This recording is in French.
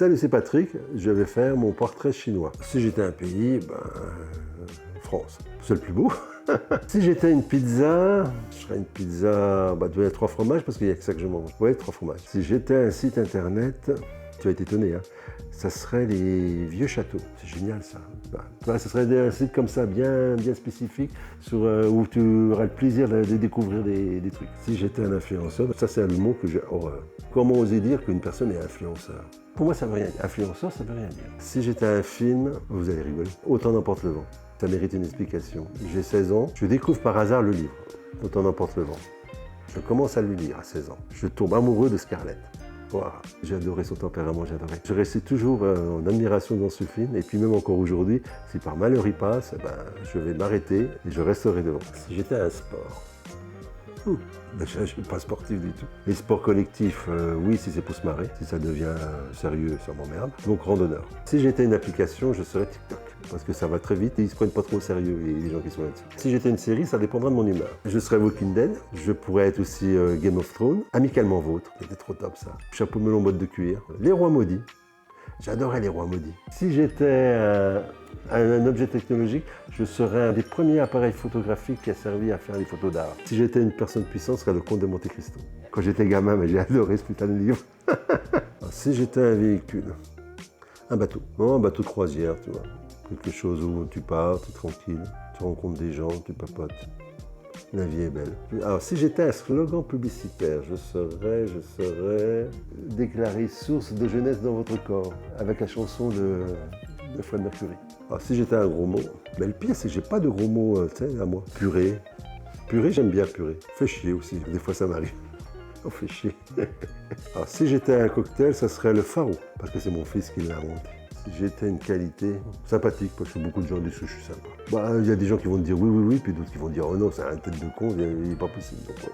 Salut, c'est Patrick, je vais faire mon portrait chinois. Si j'étais un pays, France, c'est le plus beau. Si j'étais une pizza, je serais une pizza, de 3 fromages parce qu'il n'y a que ça que je mange. Ouais, 3 fromages. Si j'étais un site internet, tu vas être étonné, hein, ça serait les vieux châteaux. C'est génial ça. Ça serait un site comme ça, bien spécifique, où tu auras le plaisir de découvrir des trucs. Si j'étais un influenceur, ça c'est un mot que j'ai horreur. Comment oser dire qu'une personne est influenceur? Pour moi, ça veut rien dire. Influenceur, ça veut rien dire. Si j'étais un film, vous allez rigoler. Autant n'emporte le vent. Ça mérite une explication. J'ai 16 ans, je découvre par hasard le livre. Autant n'emporte le vent. Je commence à le lire à 16 ans. Je tombe amoureux de Scarlett. Wow. J'ai adoré son tempérament, j'adorais. Je restais toujours en admiration dans ce film, et puis même encore aujourd'hui, si par malheur il passe, je vais m'arrêter et je resterai devant. Si j'étais un sport, je ne suis pas sportif du tout. Les sports collectifs, oui, si c'est pour se marrer. Si ça devient sérieux, ça m'emmerde. Donc randonneur. Si j'étais une application, je serais TikTok. Parce que ça va très vite et ils ne se prennent pas trop au sérieux, les gens qui sont là-dessus. Si j'étais une série, ça dépendra de mon humeur. Je serais Walking Dead. Je pourrais être aussi Game of Thrones. Amicalement Vôtre. C'était trop top ça. Chapeau melon, bottes de cuir. Les Rois Maudits. J'adorais les Rois Maudits. Si j'étais un objet technologique, je serais un des premiers appareils photographiques qui a servi à faire des photos d'art. Si j'étais une personne puissante, ce serait le Comte de Monte Cristo. Quand j'étais gamin, j'ai adoré ce putain de livre. Si j'étais un véhicule, un bateau. Non, un bateau de croisière, tu vois. Quelque chose où tu pars, tu es tranquille, tu rencontres des gens, tu papotes. La vie est belle. Alors, si j'étais un slogan publicitaire, je serais déclaré source de jeunesse dans votre corps, avec la chanson de Fred Mercury. Alors, si j'étais un gros mot, le pire, c'est que j'ai pas de gros mots, à moi. Purée. Purée, j'aime bien purée. Fait chier aussi, des fois ça m'arrive. On fait chier. Alors, si j'étais un cocktail, ça serait le Faro, parce que c'est mon fils qui l'a inventé. Si j'étais une qualité sympathique, parce que beaucoup de gens disent que je suis sympa. Il y a des gens qui vont te dire oui, puis d'autres qui vont dire oh non, c'est un tête de con, il n'est pas possible. Donc, ouais.